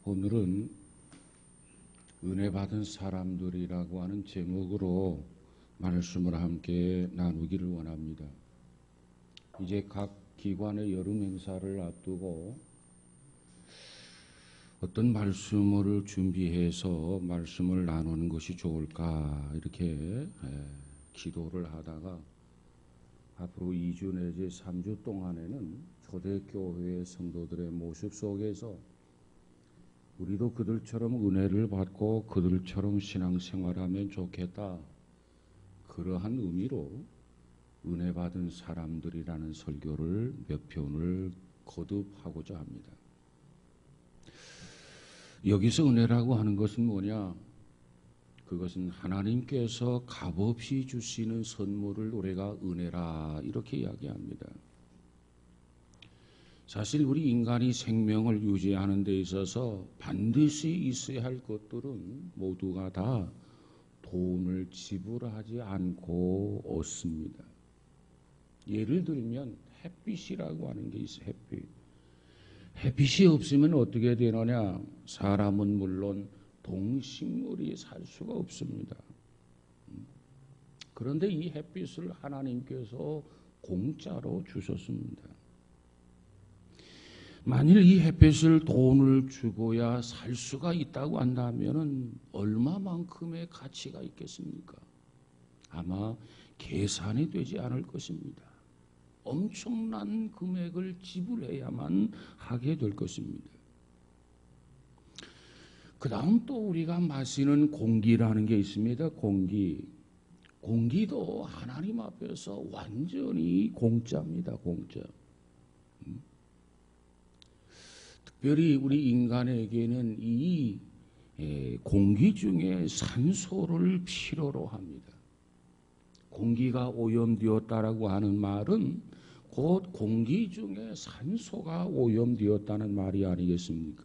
오늘은 은혜 받은 사람들이라고 하는 제목으로 말씀을 함께 나누기를 원합니다. 이제 각 기관의 여름 행사를 앞두고 어떤 말씀을 준비해서 말씀을 나누는 것이 좋을까 이렇게 기도를 하다가 앞으로 2주 내지 3주 동안에는 초대교회 성도들의 모습 속에서 우리도 그들처럼 은혜를 받고 그들처럼 신앙생활하면 좋겠다. 그러한 의미로 은혜 받은 사람들이라는 설교를 몇 편을 거듭하고자 합니다. 여기서 은혜라고 하는 것은 뭐냐? 그것은 하나님께서 값없이 주시는 선물을 우리가 은혜라 이렇게 이야기합니다. 사실 우리 인간이 생명을 유지하는 데 있어서 반드시 있어야 할 것들은 모두가 다 돈을 지불하지 않고 얻습니다. 예를 들면 햇빛이라고 하는 게 있어요. 햇빛이 없으면 어떻게 되느냐? 사람은 물론 동식물이 살 수가 없습니다. 그런데 이 햇빛을 하나님께서 공짜로 주셨습니다. 만일 이 햇빛을 돈을 주고야 살 수가 있다고 한다면 얼마만큼의 가치가 있겠습니까? 아마 계산이 되지 않을 것입니다. 엄청난 금액을 지불해야만 하게 될 것입니다. 그 다음 또 우리가 마시는 공기라는 게 있습니다. 공기도 하나님 앞에서 완전히 공짜입니다. 공짜. 특별히 우리 인간에게는 이 공기 중에 산소를 필요로 합니다. 공기가 오염되었다라고 하는 말은 곧 공기 중에 산소가 오염되었다는 말이 아니겠습니까?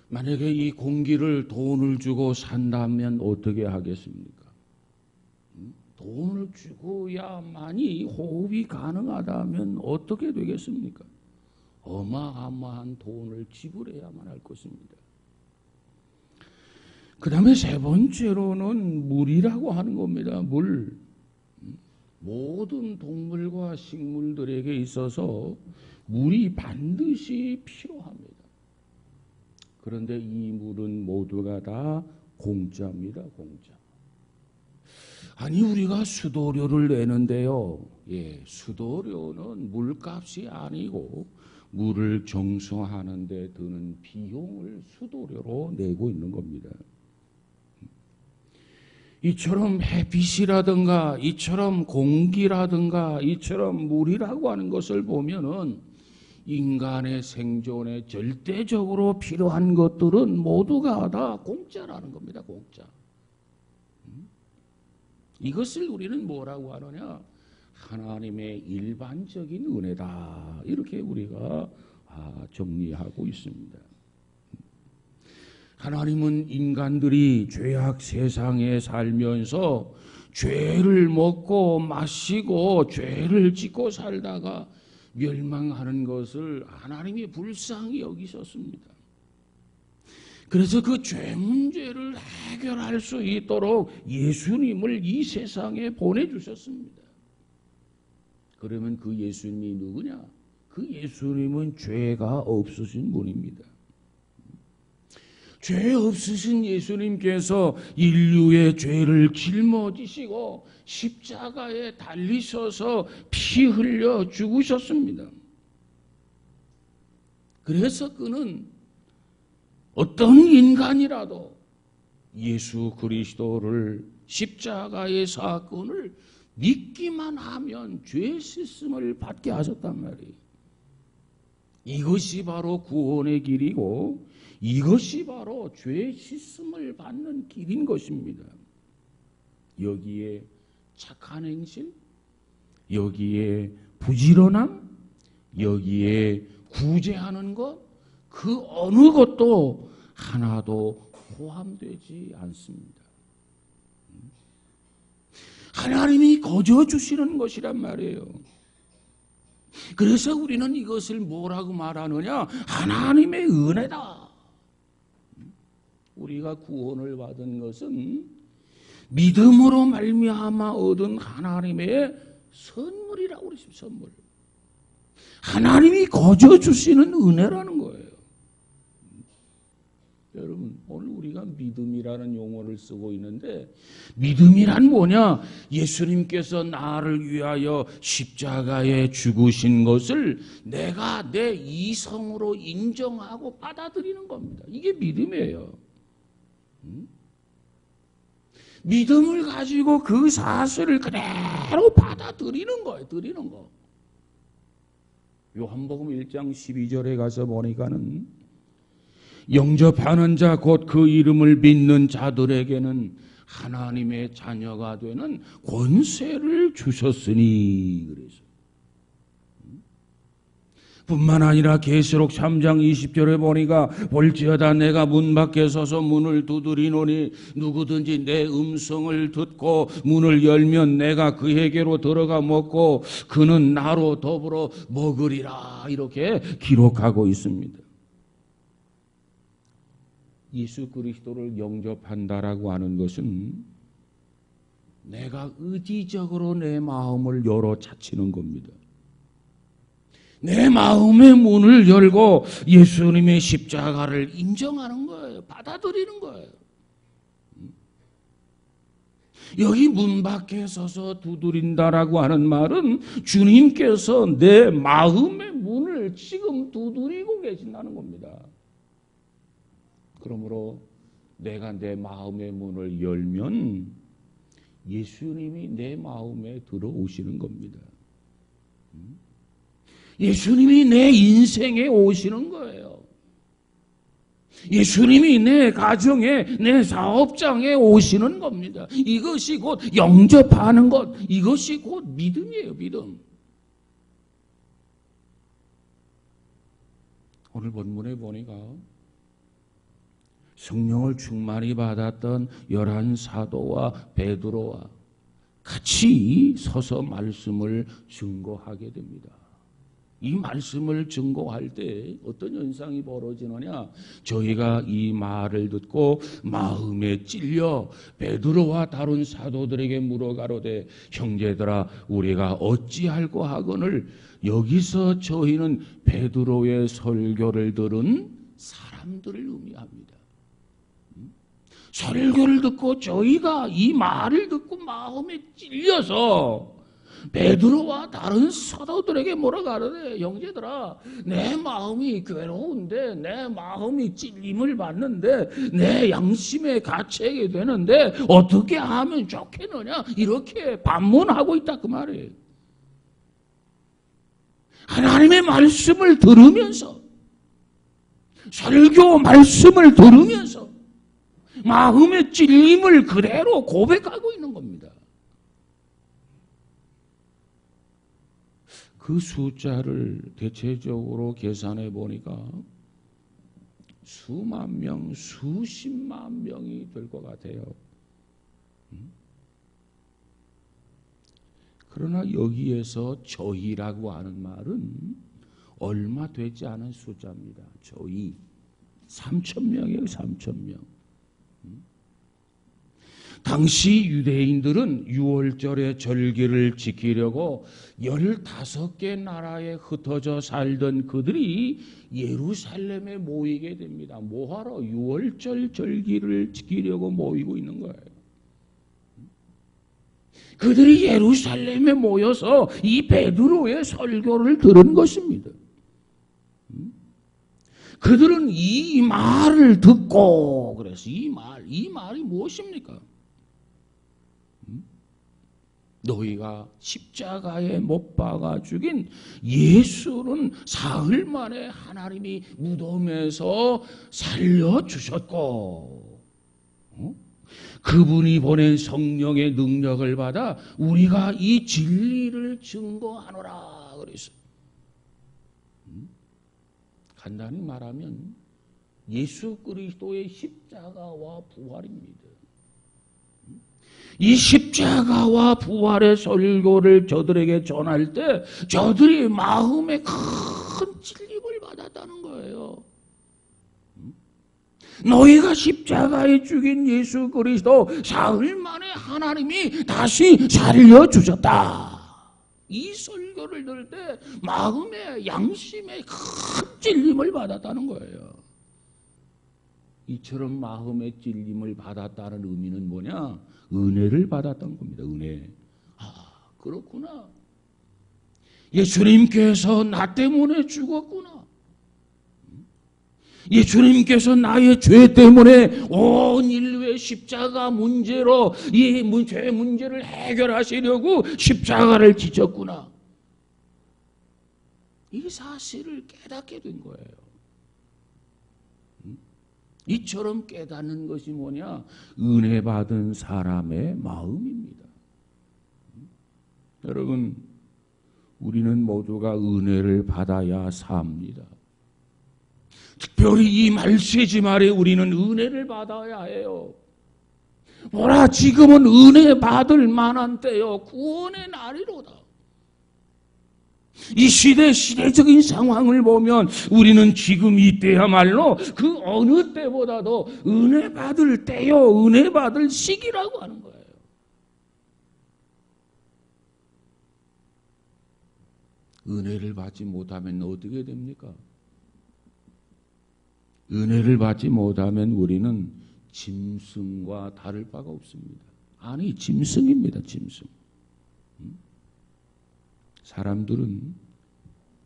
만약에 이 공기를 돈을 주고 산다면 어떻게 하겠습니까? 돈을 주고야만이 호흡이 가능하다면 어떻게 되겠습니까? 어마어마한 돈을 지불해야만 할 것입니다. 그 다음에 세 번째로는 물이라고 하는 겁니다. 물. 모든 동물과 식물들에게 있어서 물이 반드시 필요합니다. 그런데 이 물은 모두가 다 공짜입니다. 공짜. 아니 우리가 수도료를 내는데요. 수도료는 물값이 아니고 물을 정수하는 데 드는 비용을 수도료로 내고 있는 겁니다. 이처럼 햇빛이라든가 이처럼 공기라든가 이처럼 물이라고 하는 것을 보면은 인간의 생존에 절대적으로 필요한 것들은 모두가 다 공짜라는 겁니다. 공짜. 이것을 우리는 뭐라고 하느냐? 하나님의 일반적인 은혜다. 이렇게 우리가 정리하고 있습니다. 하나님은 인간들이 죄악 세상에 살면서 죄를 먹고 마시고 죄를 짓고 살다가 멸망하는 것을 하나님이 불쌍히 여기셨습니다. 그래서 그 죄 문제를 해결할 수 있도록 예수님을 이 세상에 보내주셨습니다. 그러면 그 예수님이 누구냐? 그 예수님은 죄가 없으신 분입니다. 죄 없으신 예수님께서 인류의 죄를 짊어지시고 십자가에 달리셔서 피 흘려 죽으셨습니다. 그래서 그는 어떤 인간이라도 예수 그리스도를 십자가의 사건을 믿기만 하면 죄 씻음을 받게 하셨단 말이에요. 이것이 바로 구원의 길이고 이것이 바로 죄 씻음을 받는 길인 것입니다. 여기에 착한 행실, 여기에 부지런함, 여기에 구제하는 것, 그 어느 것도 하나도 포함되지 않습니다. 하나님이 거저 주시는 것이란 말이에요. 그래서 우리는 이것을 뭐라고 말하느냐? 하나님의 은혜다. 우리가 구원을 받은 것은 믿음으로 말미암아 얻은 하나님의 선물이라고 그랬습니다. 선물. 하나님이 거저 주시는 은혜라는 거예요. 여러분, 오늘 우리가 믿음이라는 용어를 쓰고 있는데, 믿음이란 뭐냐? 예수님께서 나를 위하여 십자가에 죽으신 것을 내가 내 이성으로 인정하고 받아들이는 겁니다. 이게 믿음이에요. 믿음을 가지고 그 사실을 그대로 받아들이는 거예요. 드리는 거. 요한복음 1장 12절에 가서 보니까는 영접하는 자 곧 그 이름을 믿는 자들에게는 하나님의 자녀가 되는 권세를 주셨으니 그래서 뿐만 아니라 계시록 3장 20절에 보니까 볼지어다 내가 문 밖에 서서 문을 두드리노니 누구든지 내 음성을 듣고 문을 열면 내가 그에게로 들어가 먹고 그는 나로 더불어 먹으리라 이렇게 기록하고 있습니다. 예수 그리스도를 영접한다라고 하는 것은 내가 의지적으로 내 마음을 열어 닫히는 겁니다. 내 마음의 문을 열고 예수님의 십자가를 인정하는 거예요. 받아들이는 거예요. 여기 문 밖에 서서 두드린다라고 하는 말은 주님께서 내 마음의 문을 지금 두드리고 계신다는 겁니다. 그러므로 내가 내 마음의 문을 열면 예수님이 내 마음에 들어오시는 겁니다. 예수님이 내 인생에 오시는 거예요. 예수님이 내 가정에, 내 사업장에 오시는 겁니다. 이것이 곧 영접하는 것, 이것이 곧 믿음이에요, 믿음. 오늘 본문에 보니까 성령을 충만히 받았던 11 사도와 베드로와 같이 서서 말씀을 증거하게 됩니다. 이 말씀을 증거할 때 어떤 현상이 벌어지느냐? 저희가 이 말을 듣고 마음에 찔려 베드로와 다른 사도들에게 물어가로되 형제들아 우리가 어찌할꼬 하거늘 여기서 저희는 베드로의 설교를 들은 사람들을 의미합니다. 설교를 듣고 저희가 이 말을 듣고 마음에 찔려서 베드로와 다른 사도들에게 뭐라 가르네. 형제들아 내 마음이 괴로운데 내 마음이 찔림을 받는데 내 양심에 갇히게 되는데 어떻게 하면 좋겠느냐 이렇게 반문하고 있다 그 말이에요. 하나님의 말씀을 들으면서 설교 말씀을 들으면서 마음의 찔림을 그대로 고백하고 있는 겁니다. 그 숫자를 대체적으로 계산해 보니까 수만 명, 수십만 명이 될 것 같아요. 그러나 여기에서 저희라고 하는 말은 얼마 되지 않은 숫자입니다. 저희 3,000명이에요. 3,000명. 당시 유대인들은 6월절의 절기를 지키려고 15개 나라에 흩어져 살던 그들이 예루살렘에 모이게 됩니다. 뭐하러? 6월절 절기를 지키려고 모이고 있는 거예요. 그들이 예루살렘에 모여서 이 베드로의 설교를 들은 것입니다. 그들은 이 말을 듣고 그래서 이 말이 무엇입니까? 너희가 십자가에 못 박아 죽인 예수는 사흘 만에 하나님이 무덤에서 살려주셨고 그분이 보낸 성령의 능력을 받아 우리가 이 진리를 증거하노라 그래서 간단히 말하면 예수 그리스도의 십자가와 부활입니다. 이 십자가와 부활의 설교를 저들에게 전할 때 저들이 마음에 큰 찔림을 받았다는 거예요. 너희가 십자가에 죽인 예수 그리스도 사흘 만에 하나님이 다시 살려주셨다. 이 설교를 들을 때 마음의 양심에 큰 찔림을 받았다는 거예요. 이처럼 마음의 찔림을 받았다는 의미는 뭐냐? 은혜를 받았던 겁니다. 은혜. 아, 그렇구나. 예수님께서 나 때문에 죽었구나. 예수님께서 나의 죄 때문에 온 인류의 십자가 문제로 이 죄 문제를 해결하시려고 십자가를 지셨구나. 이 사실을 깨닫게 된 거예요. 이처럼 깨닫는 것이 뭐냐? 은혜 받은 사람의 마음입니다. 여러분, 우리는 모두가 은혜를 받아야 삽니다. 특별히 이 말세지 말에 우리는 은혜를 받아야 해요. 보라, 지금은 은혜 받을 만한 때요. 구원의 날이로다. 이 시대적인 상황을 보면 우리는 지금 이때야말로 그 어느 때보다도 은혜 받을 때요, 은혜 받을 시기라고 하는 거예요. 은혜를 받지 못하면 어떻게 됩니까? 은혜를 받지 못하면 우리는 짐승과 다를 바가 없습니다. 아니, 짐승입니다, 짐승. 사람들은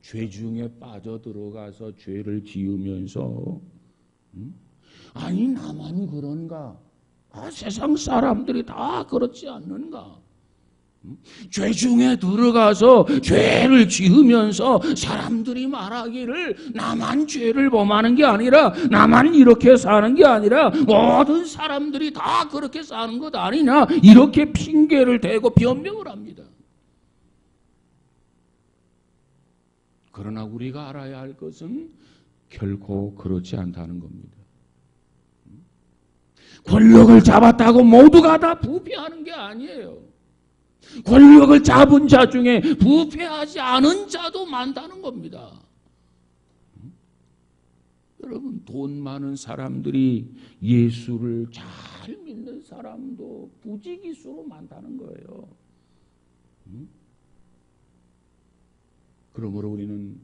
죄 중에 빠져들어가서 죄를 지으면서 아니, 나만 그런가? 아, 세상 사람들이 다 그렇지 않는가? 죄 중에 들어가서 죄를 지으면서 사람들이 말하기를 나만 죄를 범하는 게 아니라, 나만 이렇게 사는 게 아니라 모든 사람들이 다 그렇게 사는 것 아니냐, 이렇게 핑계를 대고 변명을 합니다. 그러나 우리가 알아야 할 것은 결코 그렇지 않다는 겁니다. 권력을 잡았다고 모두가 다 부패하는 게 아니에요. 권력을 잡은 자 중에 부패하지 않은 자도 많다는 겁니다. 여러분, 돈 많은 사람들이 예수를 잘 믿는 사람도 부지기수로 많다는 거예요. 그러므로 우리는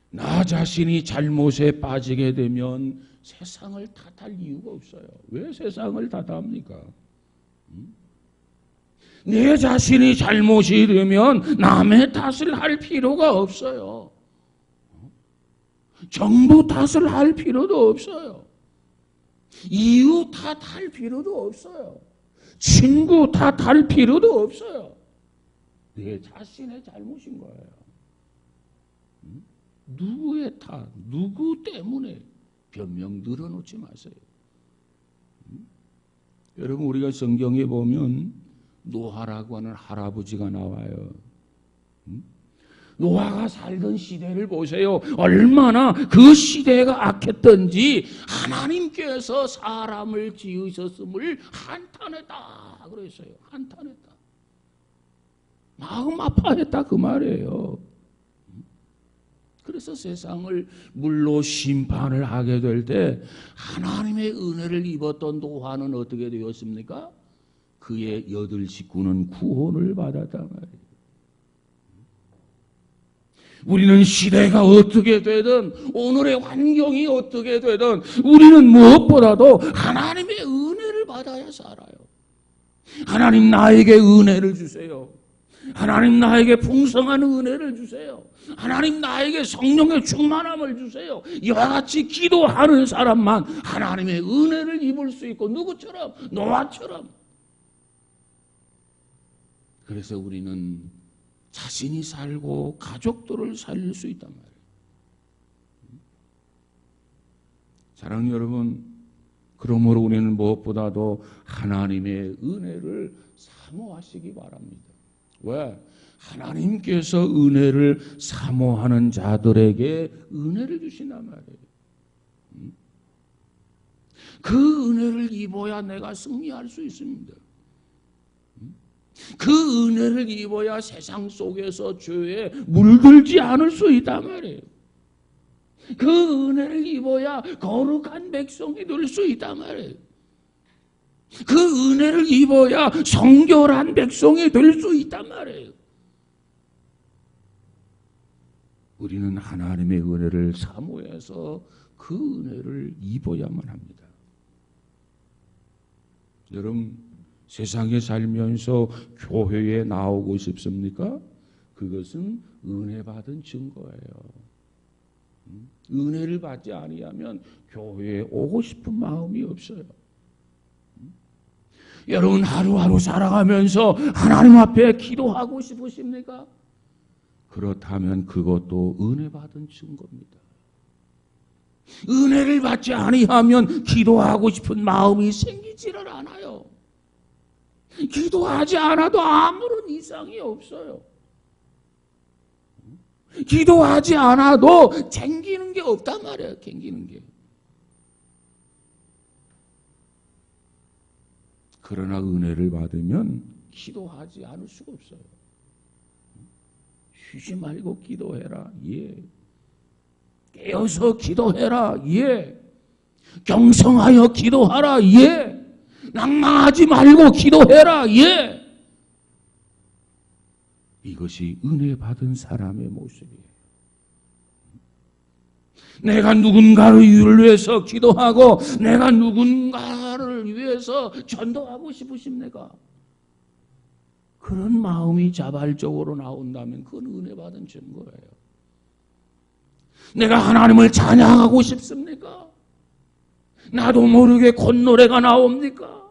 나 자신이 잘못에 빠지게 되면 세상을 탓할 이유가 없어요. 왜 세상을 탓합니까? 내 자신이 잘못이 되면 남의 탓을 할 필요가 없어요. 정부 탓을 할 필요도 없어요. 이웃 탓할 필요도 없어요. 친구 탓할 필요도 없어요. 내 자신의 잘못인 거예요. 누구의 탓, 누구 때문에 변명 늘어놓지 마세요. 여러분, 우리가 성경에 보면 노아라고 하는 할아버지가 나와요. 노아가 살던 시대를 보세요. 얼마나 그 시대가 악했던지 하나님께서 사람을 지으셨음을 한탄했다 그랬어요. 한탄했다. 마음 아파했다 그 말이에요. 그래서 세상을 물로 심판을 하게 될 때 하나님의 은혜를 입었던 노아는 어떻게 되었습니까? 그의 8 식구는 구원을 받았단 말이에요. 우리는 시대가 어떻게 되든 오늘의 환경이 어떻게 되든 우리는 무엇보다도 하나님의 은혜를 받아야 살아요. 하나님, 나에게 은혜를 주세요. 하나님, 나에게 풍성한 은혜를 주세요. 하나님, 나에게 성령의 충만함을 주세요. 이와 같이 기도하는 사람만 하나님의 은혜를 입을 수 있고, 누구처럼? 노아처럼. 그래서 우리는 자신이 살고 가족들을 살릴 수 있단 말이에요. 사랑하는 여러분, 그러므로 우리는 무엇보다도 하나님의 은혜를 사모하시기 바랍니다. 왜? 하나님께서 은혜를 사모하는 자들에게 은혜를 주신단 말이에요. 그 은혜를 입어야 내가 승리할 수 있습니다. 그 은혜를 입어야 세상 속에서 죄에 물들지 않을 수 있단 말이에요. 그 은혜를 입어야 거룩한 백성이 될 수 있단 말이에요. 그 은혜를 입어야 성결한 백성이 될 수 있단 말이에요. 우리는 하나님의 은혜를 사모해서 그 은혜를 입어야만 합니다. 여러분, 세상에 살면서 교회에 나오고 싶습니까? 그것은 은혜 받은 증거예요. 은혜를 받지 아니하면 교회에 오고 싶은 마음이 없어요. 여러분, 하루하루 살아가면서 하나님 앞에 기도하고 싶으십니까? 그렇다면 그것도 은혜 받은 증거입니다. 은혜를 받지 아니하면 기도하고 싶은 마음이 생기지를 않아요. 기도하지 않아도 아무런 이상이 없어요. 기도하지 않아도 챙기는 게 없단 말이에요. 챙기는 게. 그러나 은혜를 받으면 기도하지 않을 수가 없어요. 쉬지 말고 기도해라. 예. 깨어서 기도해라. 예. 경성하여 기도하라. 예. 낭망하지 말고 기도해라. 예. 이것이 은혜 받은 사람의 모습이에요. 내가 누군가를 위해서 기도하고 내가 누군가를 위해서 전도하고 싶으십니까? 그런 마음이 자발적으로 나온다면 그건 은혜 받은 증거예요. 내가 하나님을 찬양하고 싶습니까? 나도 모르게 콧노래가 나옵니까?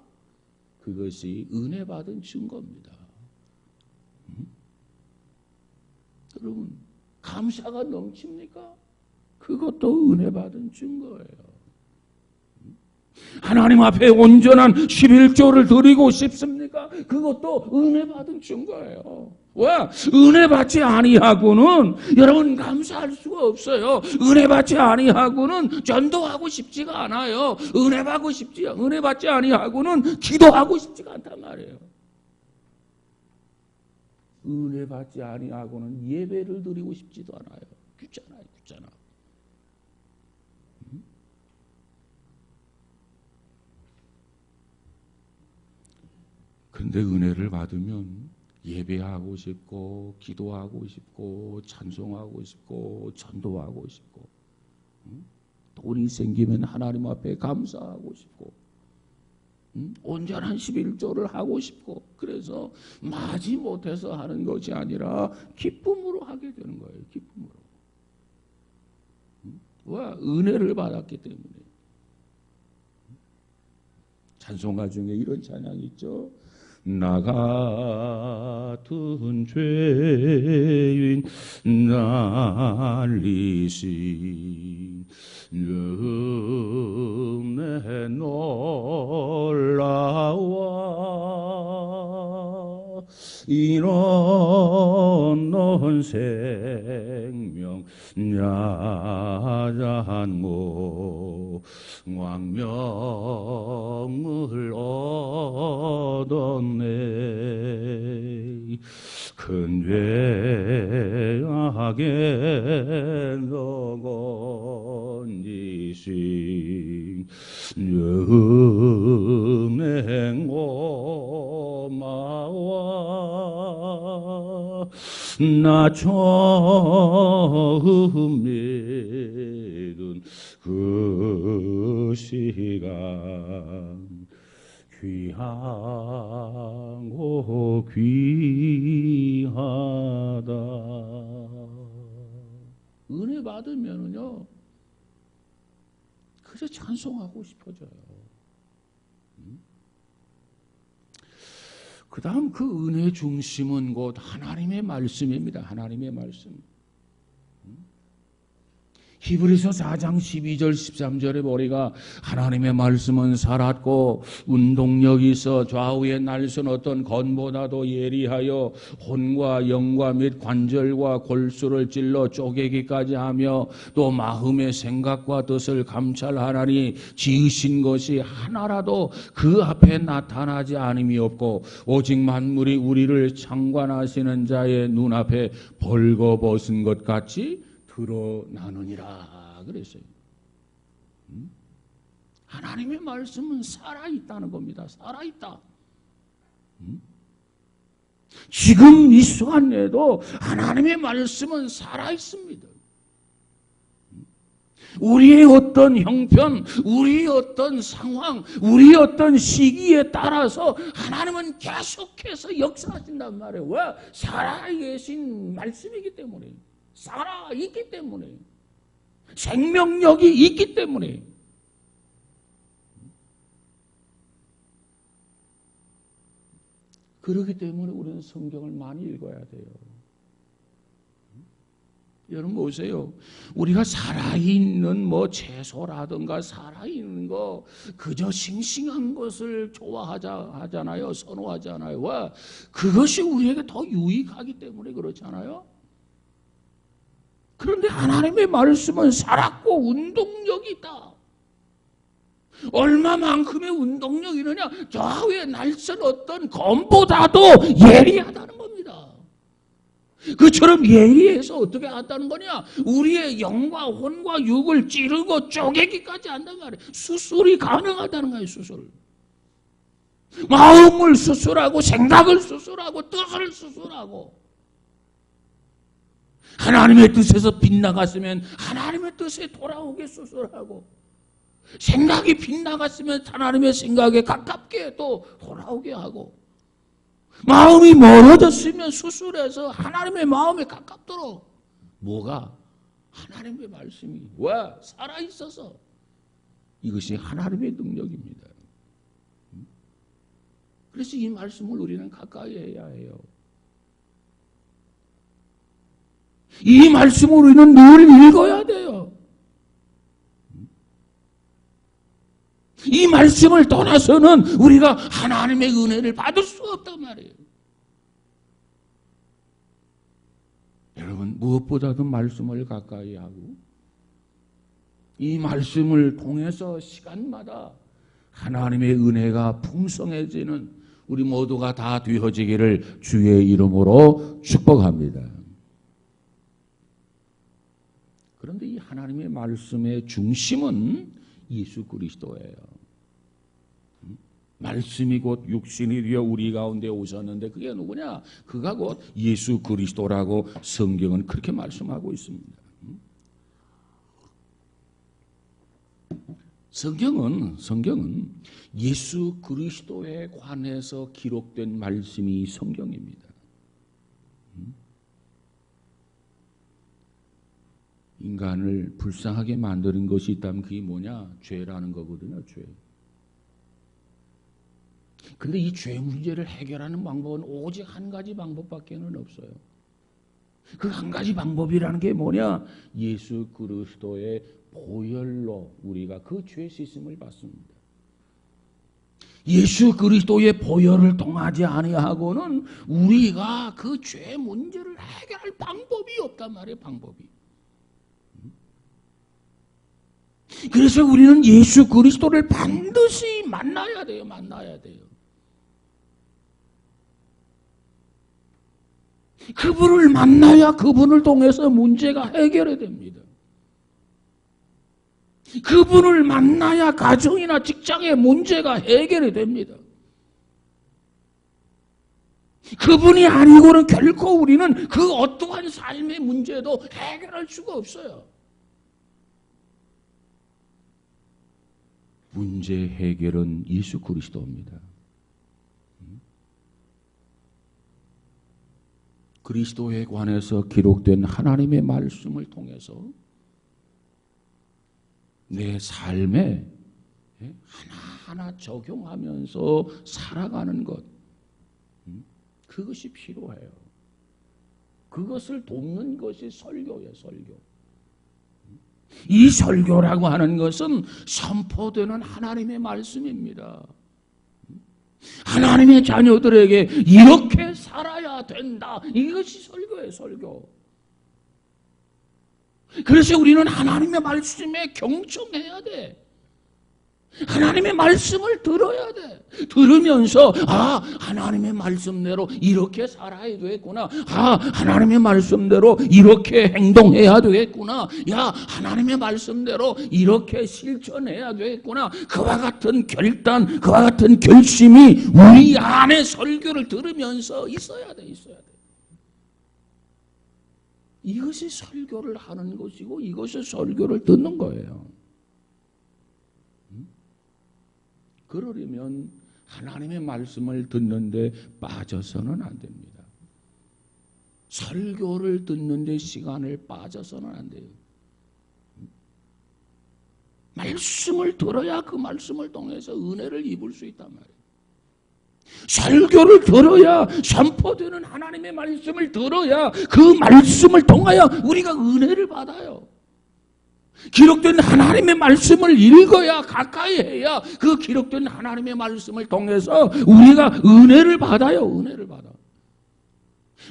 그것이 은혜 받은 증거입니다. 여러분, 감사가 넘칩니까? 그것도 은혜 받은 증거예요. 하나님 앞에 온전한 11조를 드리고 싶습니까? 그것도 은혜 받은 증거예요. 왜? 은혜 받지 아니하고는 여러분 감사할 수가 없어요. 은혜 받지 아니하고는 전도하고 싶지가 않아요. 은혜 받지 아니하고는 기도하고 싶지가 않단 말이에요. 은혜 받지 아니하고는 예배를 드리고 싶지도 않아요. 귀찮아요. 근데 은혜를 받으면 예배하고 싶고 기도하고 싶고 찬송하고 싶고 전도하고 싶고 돈이 생기면 하나님 앞에 감사하고 싶고 온전한 11조를 하고 싶고 그래서 마지 못해서 하는 것이 아니라 기쁨으로 하게 되는 거예요. 기쁨으로. 왜? 은혜를 받았기 때문에. 찬송가 중에 이런 찬양이 있죠. 나 같은 죄인 날리신 은혜 놀라워 이런 생명 야잔고 왕명을 얻었네 큰 죄악에 건지신 은혜 고마워 나 처음 믿은 그 시간 귀하고 귀하다. 은혜 받으면은요, 그저 찬송하고 싶어져요. 그 다음 그 은혜의 중심은 곧 하나님의 말씀입니다. 하나님의 말씀. 히브리서 4장 12절 13절에 보니까 하나님의 말씀은 살았고 운동력이 있어 좌우에 날선 어떤 건보다도 예리하여 혼과 영과 및 관절과 골수를 찔러 쪼개기까지 하며 또 마음의 생각과 뜻을 감찰하나니 지으신 것이 하나라도 그 앞에 나타나지 않음이 없고 오직 만물이 우리를 창관하시는 자의 눈앞에 벌거벗은 것 같이 드러나느니라 그랬어요. 하나님의 말씀은 살아있다는 겁니다. 살아있다. 지금 이 시간에도 하나님의 말씀은 살아있습니다. 우리의 어떤 형편, 우리의 어떤 상황, 우리의 어떤 시기에 따라서 하나님은 계속해서 역사하신단 말이에요. 왜? 살아계신 말씀이기 때문에. 살아있기 때문에, 생명력이 있기 때문에. 그렇기 때문에 우리는 성경을 많이 읽어야 돼요. 여러분 보세요. 우리가 살아있는 뭐 채소라든가 살아있는 거 그저 싱싱한 것을 좋아하잖아요. 선호하잖아요. 왜? 그것이 우리에게 더 유익하기 때문에 그렇잖아요. 그런데 하나님의 말씀은 살았고 운동력이 있다. 얼마만큼의 운동력이 있느냐? 좌우에 날선 어떤 검보다도 예리하다는 겁니다. 그처럼 예리해서 어떻게 한다는 거냐? 우리의 영과 혼과 육을 찌르고 쪼개기까지 한단 말이에요. 수술이 가능하다는 거예요. 수술. 마음을 수술하고 생각을 수술하고 뜻을 수술하고 하나님의 뜻에서 빗나갔으면 하나님의 뜻에 돌아오게 수술하고 생각이 빗나갔으면 하나님의 생각에 가깝게 또 돌아오게 하고 마음이 멀어졌으면 수술해서 하나님의 마음에 가깝도록 뭐가? 하나님의 말씀이 왜? 살아있어서 이것이 하나님의 능력입니다. 그래서 이 말씀을 우리는 가까이 해야 해요. 이 말씀을 우리는 늘 읽어야 돼요. 이 말씀을 떠나서는 우리가 하나님의 은혜를 받을 수 없단 말이에요. 여러분 무엇보다도 말씀을 가까이 하고 이 말씀을 통해서 시간마다 하나님의 은혜가 풍성해지는 우리 모두가 다 되어지기를 주의 이름으로 축복합니다. 그런데 이 하나님의 말씀의 중심은 예수 그리스도예요. 말씀이 곧 육신이 되어 우리 가운데 오셨는데 그게 누구냐? 그가 곧 예수 그리스도라고 성경은 그렇게 말씀하고 있습니다. 성경은 예수 그리스도에 관해서 기록된 말씀이 성경입니다. 인간을 불쌍하게 만드는 것이 있다면 그게 뭐냐? 죄라는 거거든요. 죄. 근데 이 죄 문제를 해결하는 방법은 오직 한 가지 방법밖에는 없어요. 그 한 가지 방법이라는 게 뭐냐? 예수 그리스도의 보혈로 우리가 그 죄 씻음을 받습니다. 예수 그리스도의 보혈을 통하지 아니하고는 우리가 그 죄 문제를 해결할 방법이 없단 말이에요. 방법이. 그래서 우리는 예수 그리스도를 반드시 만나야 돼요. 만나야 돼요. 그분을 만나야 그분을 통해서 문제가 해결이 됩니다. 그분을 만나야 가정이나 직장의 문제가 해결이 됩니다. 그분이 아니고는 결코 우리는 그 어떠한 삶의 문제도 해결할 수가 없어요. 문제 해결은 예수 그리스도입니다. 그리스도에 관해서 기록된 하나님의 말씀을 통해서 내 삶에 하나하나 적용하면서 살아가는 것, 그것이 필요해요. 그것을 돕는 것이 설교예요. 설교. 이 설교라고 하는 것은 선포되는 하나님의 말씀입니다. 하나님의 자녀들에게 이렇게 살아야 된다. 이것이 설교예요, 설교. 그래서 우리는 하나님의 말씀에 경청해야 돼. 하나님의 말씀을 들어야 돼. 들으면서 하나님의 말씀대로 이렇게 살아야 되겠구나. 하나님의 말씀대로 이렇게 행동해야 되겠구나. 하나님의 말씀대로 이렇게 실천해야 되겠구나. 그와 같은 결단, 그와 같은 결심이 우리 안에 설교를 들으면서 있어야 돼. 이것이 설교를 하는 것이고 이것이 설교를 듣는 거예요. 그러려면 하나님의 말씀을 듣는데 빠져서는 안 됩니다. 설교를 듣는데 시간을 빠져서는 안 돼요. 말씀을 들어야 그 말씀을 통해서 은혜를 입을 수 있단 말이에요. 설교를 들어야, 선포되는 하나님의 말씀을 들어야 그 말씀을 통하여 우리가 은혜를 받아요. 기록된 하나님의 말씀을 읽어야, 가까이 해야 그 기록된 하나님의 말씀을 통해서 우리가 은혜를 받아요. 은혜를 받아.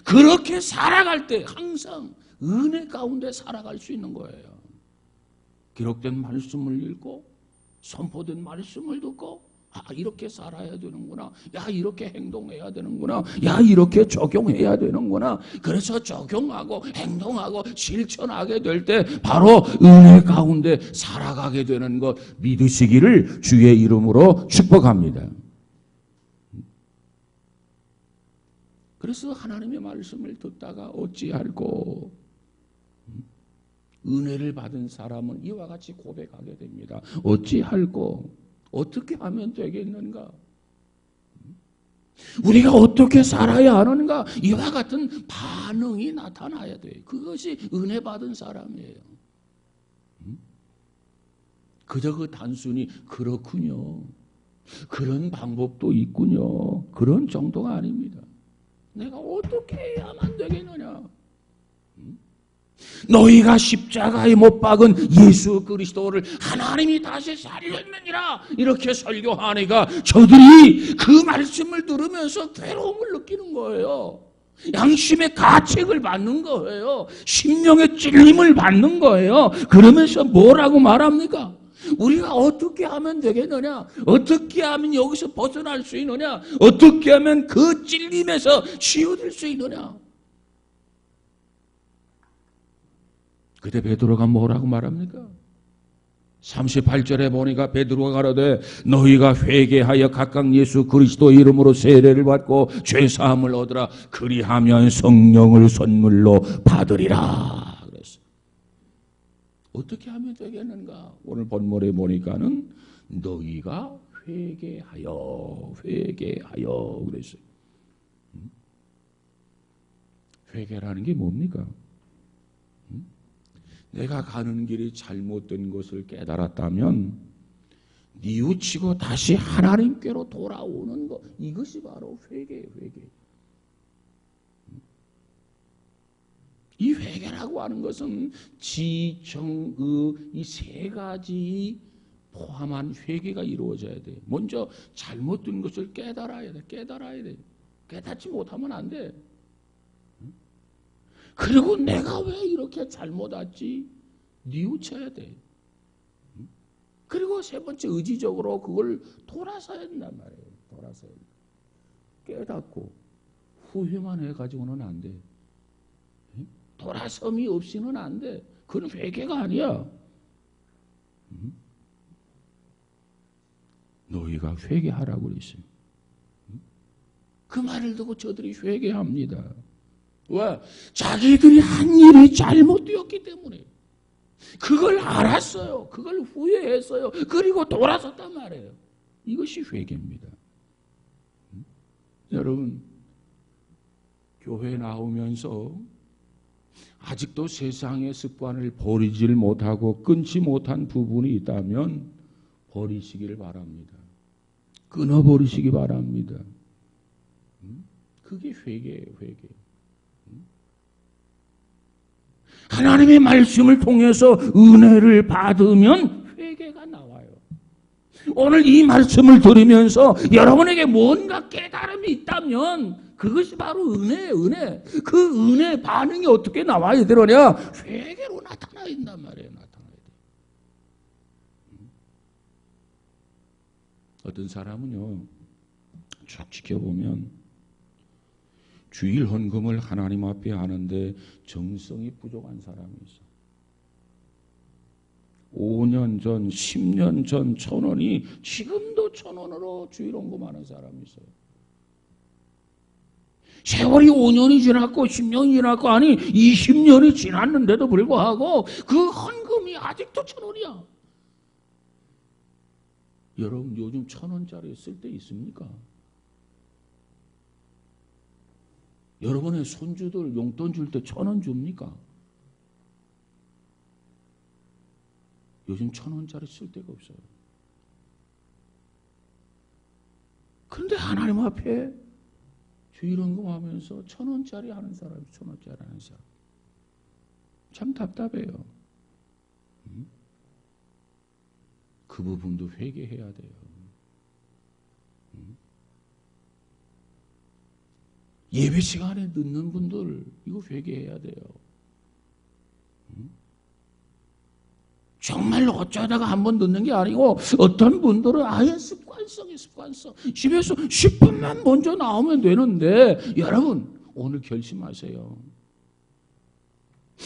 그렇게 살아갈 때 항상 은혜 가운데 살아갈 수 있는 거예요. 기록된 말씀을 읽고 선포된 말씀을 듣고 이렇게 살아야 되는구나. 이렇게 행동해야 되는구나. 이렇게 적용해야 되는구나. 그래서 적용하고 행동하고 실천하게 될 때 바로 은혜 가운데 살아가게 되는 것 믿으시기를 주의 이름으로 축복합니다. 그래서 하나님의 말씀을 듣다가 어찌할꼬 은혜를 받은 사람은 이와 같이 고백하게 됩니다. 어찌할꼬 어떻게 하면 되겠는가? 우리가 어떻게 살아야 하는가? 이와 같은 반응이 나타나야 돼요. 그것이 은혜 받은 사람이에요. 그저 그 단순히 그렇군요. 그런 방법도 있군요. 그런 정도가 아닙니다. 내가 어떻게 해야만 되겠느냐? 너희가 십자가에 못 박은 예수 그리스도를 하나님이 다시 살렸느니라 이렇게 설교하니까 저들이 그 말씀을 들으면서 괴로움을 느끼는 거예요. 양심의 가책을 받는 거예요. 심령의 찔림을 받는 거예요. 그러면서 뭐라고 말합니까? 우리가 어떻게 하면 되겠느냐? 어떻게 하면 여기서 벗어날 수 있느냐? 어떻게 하면 그 찔림에서 치유될 수 있느냐? 그때 베드로가 뭐라고 말합니까? 38절에 보니까 베드로가 가로되 너희가 회개하여 각각 예수 그리스도 이름으로 세례를 받고 죄사함을 얻으라. 그리하면 성령을 선물로 받으리라. 그랬어. 어떻게 하면 되겠는가? 오늘 본문에 보니까는 너희가 회개하여 그랬어요. 회개라는 게 뭡니까? 내가 가는 길이 잘못된 것을 깨달았다면 뉘우치고 다시 하나님께로 돌아오는 것, 이것이 바로 회개예요. 회개. 이 회개라고 하는 것은 지, 정, 의 이 세 가지 포함한 회개가 이루어져야 돼. 먼저 잘못된 것을 깨달아야 돼. 깨닫지 못하면 안 돼. 그리고 내가 왜 이렇게 잘못 왔지? 뉘우쳐야 돼. 그리고 세 번째 의지적으로 그걸 돌아서야 된단 말이에요. 돌아서야 돼. 깨닫고 후회만 해가지고는 안 돼. 돌아섬이 없이는 안 돼. 그건 회개가 아니야. 너희가 회개하라고 그랬어요. 그 말을 듣고 저들이 회개합니다. 왜? 자기들이 한 일이 잘못되었기 때문에. 그걸 알았어요. 그걸 후회했어요. 그리고 돌아섰단 말이에요. 이것이 회개입니다. 여러분, 교회 나오면서 아직도 세상의 습관을 버리질 못하고 끊지 못한 부분이 있다면 버리시기를 바랍니다. 끊어버리시기 바랍니다. 그게 회개예요. 회개. 하나님의 말씀을 통해서 은혜를 받으면 회개가 나와요. 오늘 이 말씀을 들으면서 여러분에게 뭔가 깨달음이 있다면 그것이 바로 은혜예요. 은혜. 그 은혜 반응이 어떻게 나와야 되느냐? 회개로 나타나야 된단 말이에요. 나타나야 돼요. 어떤 사람은요, 쭉 지켜보면 주일 헌금을 하나님 앞에 하는데 정성이 부족한 사람이 있어. 5년 전, 10년 전 1,000원이 지금도 1,000원으로 주일 헌금하는 사람이 있어요. 세월이 5년이 지났고 10년이 지났고 아니 20년이 지났는데도 불구하고 그 헌금이 아직도 1,000원이야. 여러분 요즘 1,000원짜리 쓸 때 있습니까? 여러분의 손주들 용돈 줄 때 1,000원 줍니까? 요즘 1,000원짜리 쓸 데가 없어요. 그런데 하나님 앞에 주일헌금 하면서 1,000원짜리 하는 사람이 1,000원짜리 하는 사람. 참 답답해요. 그 부분도 회개해야 돼요. 예배 시간에 늦는 분들 이거 회개해야 돼요. 정말로 어쩌다가 한번 늦는 게 아니고 어떤 분들은 아예 습관성 집에서 10분만 먼저 나오면 되는데 여러분 오늘 결심하세요.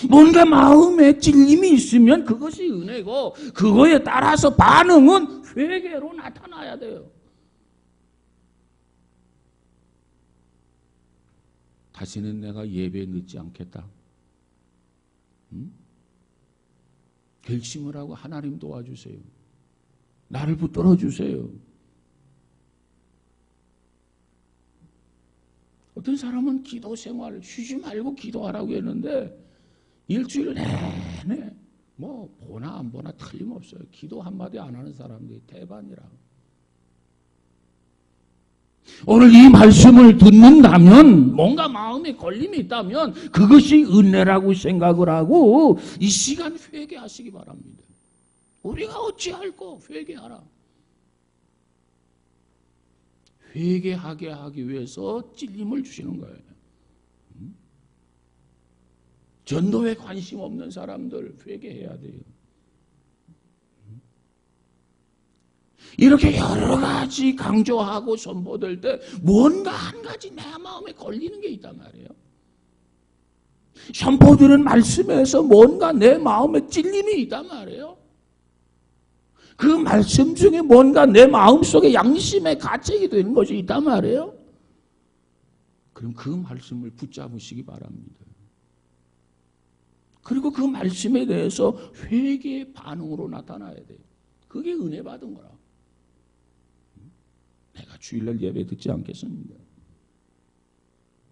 뭔가 마음에 찔림이 있으면 그것이 은혜고 그거에 따라서 반응은 회개로 나타나야 돼요. 다시는 내가 예배에 늦지 않겠다. 결심을 하고 하나님 도와주세요. 나를 붙들어 주세요. 어떤 사람은 기도 생활 쉬지 말고 기도하라고 했는데 일주일 내내 뭐 보나 안 보나 틀림없어요. 기도 한마디 안 하는 사람들이 대반이라고. 오늘 이 말씀을 듣는다면 뭔가 마음에 걸림이 있다면 그것이 은혜라고 생각을 하고 이 시간 회개하시기 바랍니다. 우리가 어찌할꼬 회개하라. 회개하게 하기 위해서 찔림을 주시는 거예요. 전도에 관심 없는 사람들 회개해야 돼요. 이렇게 여러 가지 강조하고 선포될 때 뭔가 한 가지 내 마음에 걸리는 게 있단 말이에요. 선포되는 말씀에서 뭔가 내 마음에 찔림이 있단 말이에요. 그 말씀 중에 뭔가 내 마음속에 양심의 가책이 되는 것이 있단 말이에요. 그럼 그 말씀을 붙잡으시기 바랍니다. 그리고 그 말씀에 대해서 회개의 반응으로 나타나야 돼요. 그게 은혜 받은 거라. 내가 주일날 예배 듣지 않겠습니다.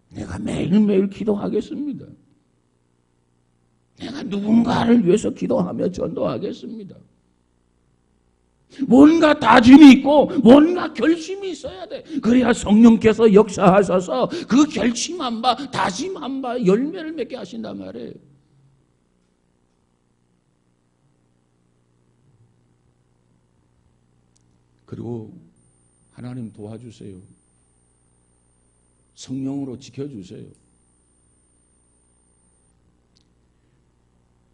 내가 매일매일 기도하겠습니다. 내가 누군가를 위해서 기도하며 전도하겠습니다. 뭔가 다짐이 있고 뭔가 결심이 있어야 돼. 그래야 성령께서 역사하셔서 그 결심한 바 다짐한 바 열매를 맺게 하신단 말이에요. 그리고 하나님 도와주세요. 성령으로 지켜주세요.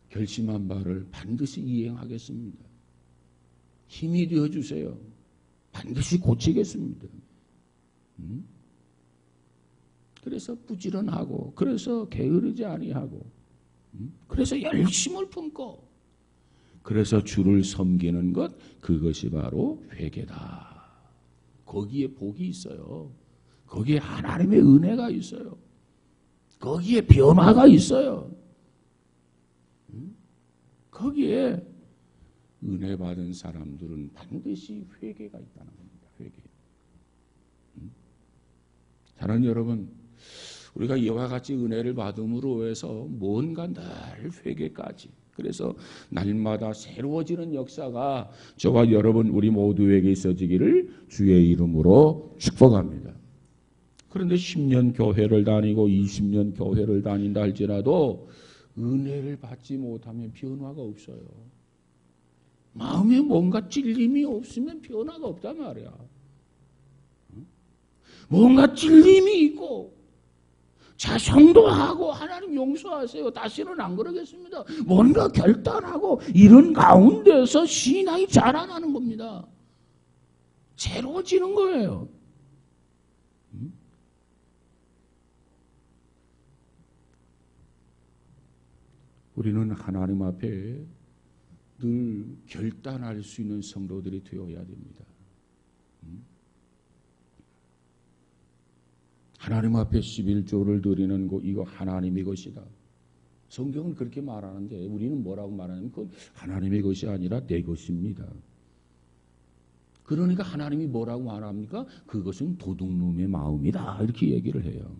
결심한 바를 반드시 이행하겠습니다. 힘이 되어주세요. 반드시 고치겠습니다. 그래서 부지런하고 그래서 게으르지 아니하고 그래서 열심을 품고 그래서 주를 섬기는 것 그것이 바로 회개다. 거기에 복이 있어요. 거기에 하나님의 은혜가 있어요. 거기에 변화가 있어요. 거기에 은혜 받은 사람들은 반드시 회개가 있다는 겁니다. 회개. 사랑하는 여러분, 우리가 이와 같이 은혜를 받음으로 해서 뭔가 늘 회개까지 그래서 날마다 새로워지는 역사가 저와 여러분 우리 모두에게 있어지기를 주의 이름으로 축복합니다. 그런데 10년 교회를 다니고 20년 교회를 다닌다 할지라도 은혜를 받지 못하면 변화가 없어요. 마음에 뭔가 찔림이 없으면 변화가 없단 말이야. 뭔가 찔림이 있고 자, 성도하고 하나님 용서하세요. 다시는 안 그러겠습니다. 뭔가 결단하고 이런 가운데서 신앙이 자라나는 겁니다. 새로워지는 거예요. 우리는 하나님 앞에 늘 결단할 수 있는 성도들이 되어야 됩니다. 하나님 앞에 11조를 드리는 거 이거 하나님의 것이다. 성경은 그렇게 말하는데 우리는 뭐라고 말하냐면 그건 하나님의 것이 아니라 내 것입니다. 그러니까 하나님이 뭐라고 말합니까? 그것은 도둑놈의 마음이다. 이렇게 얘기를 해요.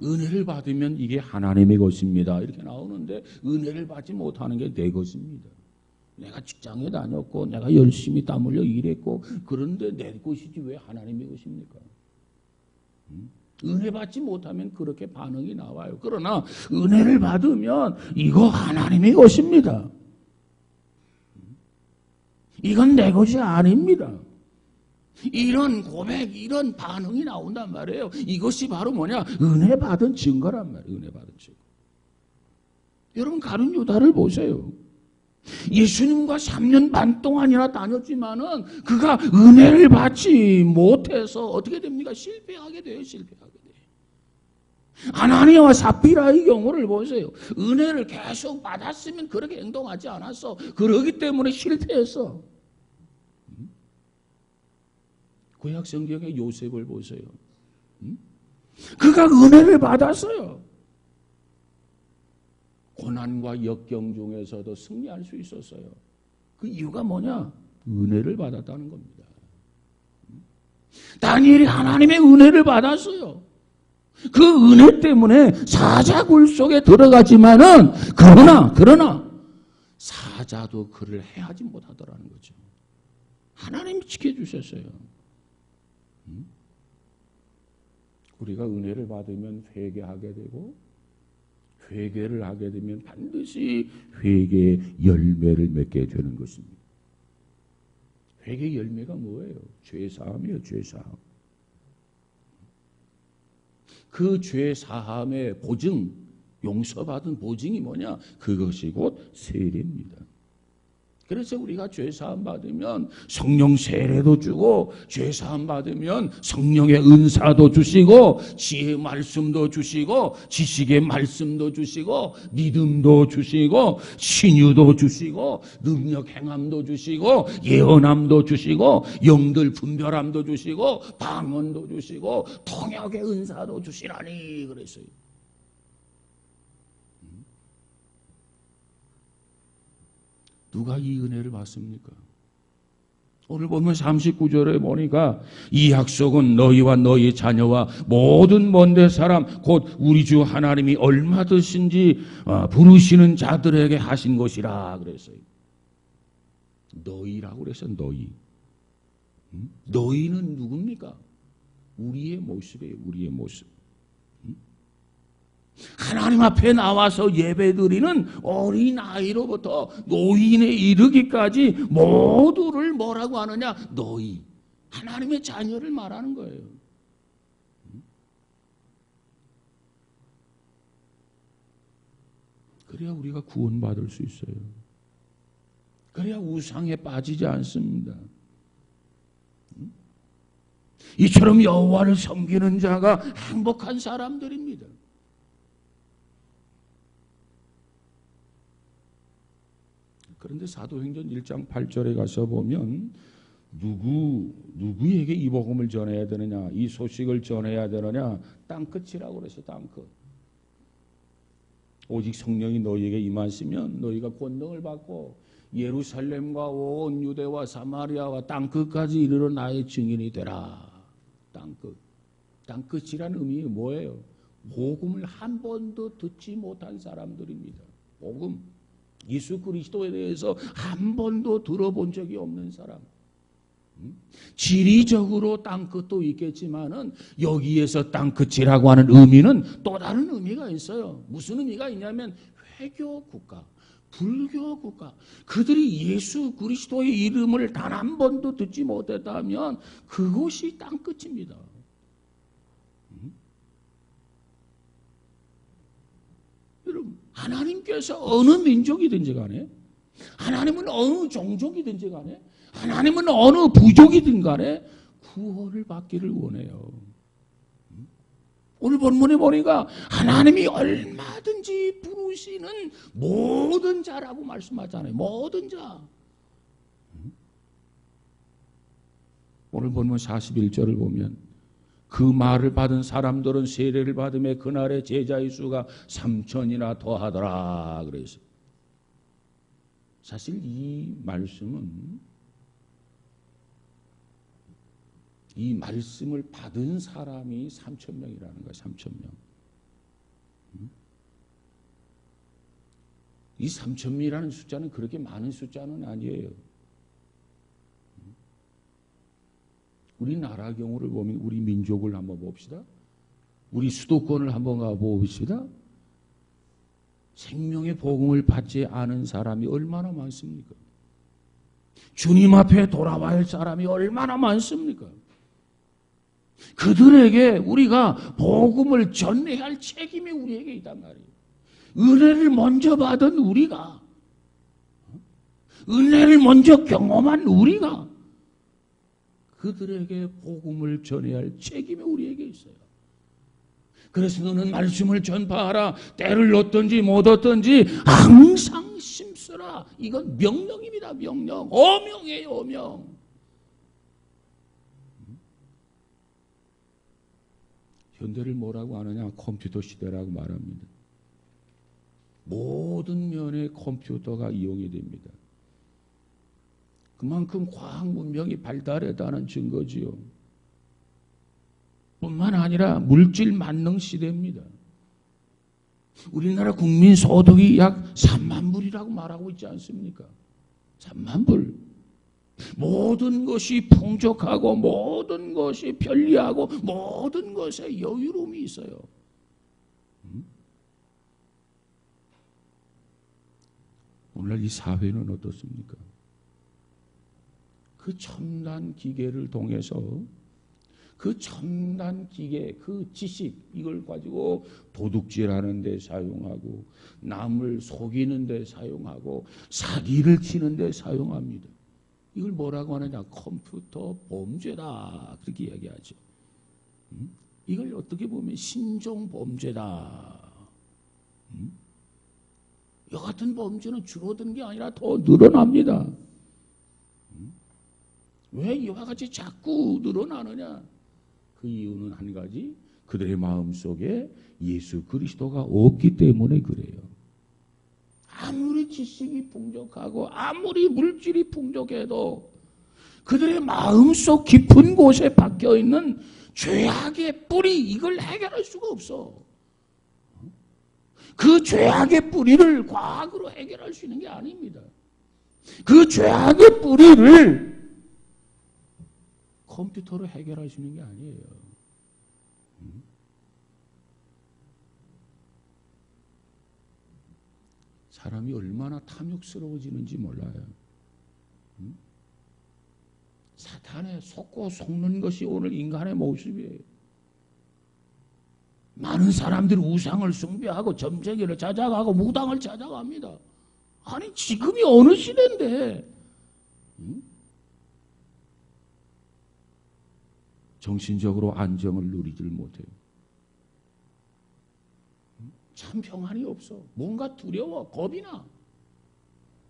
은혜를 받으면 이게 하나님의 것입니다. 이렇게 나오는데 은혜를 받지 못하는 게 내 것입니다. 내가 직장에 다녔고 내가 열심히 땀 흘려 일했고 그런데 내 것이지 왜 하나님의 것입니까? 은혜 받지 못하면 그렇게 반응이 나와요. 그러나 은혜를 받으면 이거 하나님의 것입니다. 이건 내 것이 아닙니다. 이런 고백, 이런 반응이 나온단 말이에요. 이것이 바로 뭐냐? 은혜 받은 증거란 말이에요. 은혜 받은 증거. 여러분 가룟 유다를 보세요. 예수님과 3년 반 동안이나 다녔지만은 그가 은혜를 받지 못해서 어떻게 됩니까? 실패하게 돼요. 실패하게 돼요. 아나니아와 삽비라의 경우를 보세요. 은혜를 계속 받았으면 그렇게 행동하지 않았어. 그러기 때문에 실패했어. 구약 성경의 요셉을 보세요. 그가 은혜를 받았어요. 고난과 역경 중에서도 승리할 수 있었어요. 그 이유가 뭐냐? 은혜를 받았다는 겁니다. 다니엘이 하나님의 은혜를 받았어요. 그 은혜 때문에 사자굴 속에 들어가지만은 그러나 사자도 그를 해하지 못하더라는 거죠. 하나님이 지켜주셨어요. 우리가 은혜를 받으면 회개하게 되고 회개를 하게 되면 반드시 회개의 열매를 맺게 되는 것입니다. 회개의 열매가 뭐예요? 죄사함이에요. 죄사함. 그 죄사함의 보증, 용서받은 보증이 뭐냐? 그것이 곧 세례입니다. 그래서 우리가 죄사함 받으면 성령 세례도 주고 죄사함 받으면 성령의 은사도 주시고 지혜의 말씀도 주시고 지식의 말씀도 주시고 믿음도 주시고 신유도 주시고 능력 행함도 주시고 예언함도 주시고 영들 분별함도 주시고 방언도 주시고 통역의 은사도 주시라니 그랬어요. 누가 이 은혜를 받습니까? 오늘 보면 39절에 보니까 이 약속은 너희와 너희 자녀와 모든 먼데 사람 곧 우리 주 하나님이 얼마든지 부르시는 자들에게 하신 것이라 그랬어요. 너희라고 그랬어요. 너희. 너희는 누굽니까? 우리의 모습이에요. 우리의 모습. 하나님 앞에 나와서 예배드리는 어린아이로부터 노인에 이르기까지 모두를 뭐라고 하느냐? 너희. 하나님의 자녀를 말하는 거예요. 그래야 우리가 구원받을 수 있어요. 그래야 우상에 빠지지 않습니다. 이처럼 여호와를 섬기는 자가 행복한 사람들입니다. 그런데 사도행전 1장 8절에 가서 보면 누구에게 이 복음을 전해야 되느냐, 이 소식을 전해야 되느냐, 땅끝이라고 그래서 땅끝. 오직 성령이 너희에게 임하시면 너희가 권능을 받고 예루살렘과 온 유대와 사마리아와 땅끝까지 이르러 나의 증인이 되라. 땅끝. 땅끝이라는 의미가 뭐예요? 복음을 한 번도 듣지 못한 사람들입니다. 복음. 예수 그리스도에 대해서 한 번도 들어본 적이 없는 사람. 지리적으로 땅끝도 있겠지만은 여기에서 땅끝이라고 하는 의미는 또 다른 의미가 있어요. 무슨 의미가 있냐면 회교 국가, 불교 국가, 그들이 예수 그리스도의 이름을 단 한 번도 듣지 못했다면 그곳이 땅끝입니다. 여러분, 하나님께서 어느 민족이든지 간에, 하나님은 어느 종족이든지 간에, 하나님은 어느 부족이든 간에 구원을 받기를 원해요. 오늘 본문에 보니까 하나님이 얼마든지 부르시는 모든 자라고 말씀하잖아요. 모든 자. 오늘 본문 41절을 보면 그 말을 받은 사람들은 세례를 받음에 그날의 제자의 수가 3천이나 더하더라 그래서 사실 이 말씀을 받은 사람이 3,000명이라는 거예요. 3,000명. 이 3,000명이라는 숫자는 그렇게 많은 숫자는 아니에요. 우리나라 경우를 보면 우리 민족을 한번 봅시다. 우리 수도권을 한번 가봅시다. 생명의 복음을 받지 않은 사람이 얼마나 많습니까? 주님 앞에 돌아와야 할 사람이 얼마나 많습니까? 그들에게 우리가 복음을 전해야 할 책임이 우리에게 있단 말이에요. 은혜를 먼저 받은 우리가, 은혜를 먼저 경험한 우리가 그들에게 복음을 전해야 할 책임이 우리에게 있어요. 그래서 너는 말씀을 전파하라. 때를 얻든지 못 얻든지 항상 심쓰라. 이건 명령입니다. 명령. 어명이에요. 어명. 현대를 뭐라고 하느냐? 컴퓨터 시대라고 말합니다. 모든 면에 컴퓨터가 이용이 됩니다. 그만큼 과학 문명이 발달했다는 증거지요. 뿐만 아니라 물질 만능 시대입니다. 우리나라 국민 소득이 약 3만 불이라고 말하고 있지 않습니까? 3만 불. 모든 것이 풍족하고 모든 것이 편리하고 모든 것에 여유로움이 있어요. 오늘 이 사회는 어떻습니까? 그 첨단 기계를 통해서 그 첨단 기계, 그 지식 이걸 가지고 도둑질하는 데 사용하고 남을 속이는 데 사용하고 사기를 치는 데 사용합니다. 이걸 뭐라고 하느냐? 컴퓨터 범죄다 그렇게 이야기하죠. 이걸 어떻게 보면 신종 범죄다. 이 같은 범죄는 줄어든 게 아니라 더 늘어납니다. 왜 이와 같이 자꾸 늘어나느냐? 그 이유는 한 가지, 그들의 마음속에 예수 그리스도가 없기 때문에 그래요. 아무리 지식이 풍족하고 아무리 물질이 풍족해도 그들의 마음속 깊은 곳에 박혀있는 죄악의 뿌리, 이걸 해결할 수가 없어. 그 죄악의 뿌리를 과학으로 해결할 수 있는 게 아닙니다. 그 죄악의 뿌리를 컴퓨터로 해결할 수 있는 게 아니에요. 사람이 얼마나 탐욕스러워지는지 몰라요. 사탄에 속고 속는 것이 오늘 인간의 모습이에요. 많은 사람들이 우상을 숭배하고 점쟁이를 찾아가고 무당을 찾아갑니다. 아니 지금이 어느 시대인데 정신적으로 안정을 누리질 못해요. 참 평안이 없어. 뭔가 두려워, 겁이 나.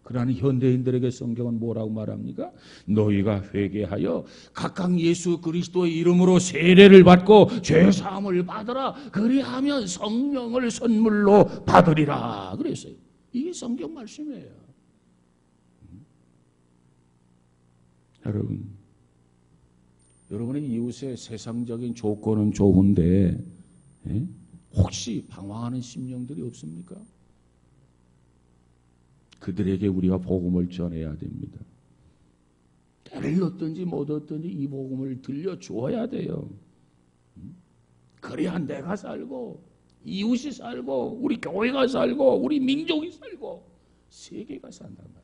그러나 현대인들에게 성경은 뭐라고 말합니까? 너희가 회개하여 각각 예수 그리스도의 이름으로 세례를 받고 죄사함을 받으라. 그리하면 성령을 선물로 받으리라. 그랬어요. 이게 성경 말씀이에요. 여러분의 이웃의 세상적인 조건은 좋은데 혹시 방황하는 심령들이 없습니까? 그들에게 우리가 복음을 전해야 됩니다. 때를 얻든지 못 얻든지 이 복음을 들려주어야 돼요. 그래야 내가 살고 이웃이 살고 우리 교회가 살고 우리 민족이 살고 세계가 산단 말이에요.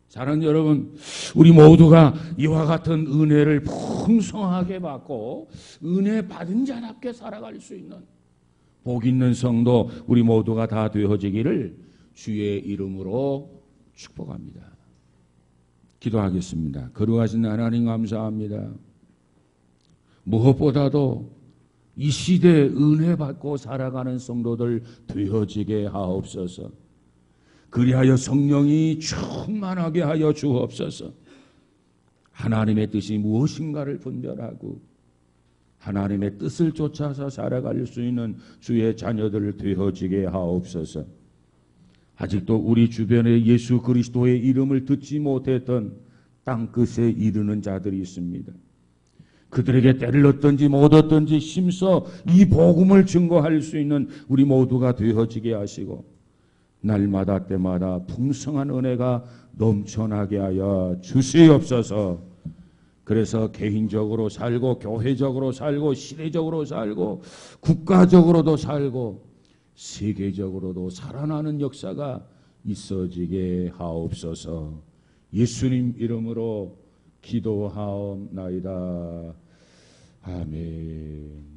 사랑하는 여러분, 우리 모두가 이와 같은 은혜를 풍성하게 받고 은혜 받은 자답게 살아갈 수 있는 복 있는 성도 우리 모두가 다 되어지기를 주의 이름으로 축복합니다. 기도하겠습니다. 거룩하신 하나님 감사합니다. 무엇보다도 이 시대에 은혜 받고 살아가는 성도들 되어지게 하옵소서. 그리하여 성령이 충만하게 하여 주옵소서. 하나님의 뜻이 무엇인가를 분별하고 하나님의 뜻을 쫓아서 살아갈 수 있는 주의 자녀들 되어지게 하옵소서. 아직도 우리 주변에 예수 그리스도의 이름을 듣지 못했던 땅끝에 이르는 자들이 있습니다. 그들에게 때를 얻든지 못 얻든지 힘써 이 복음을 증거할 수 있는 우리 모두가 되어지게 하시고 날마다 때마다 풍성한 은혜가 넘쳐나게 하여 주시옵소서. 그래서 개인적으로 살고 교회적으로 살고 시대적으로 살고 국가적으로도 살고 세계적으로도 살아나는 역사가 있어지게 하옵소서. 예수님 이름으로 기도하옵나이다. 아멘.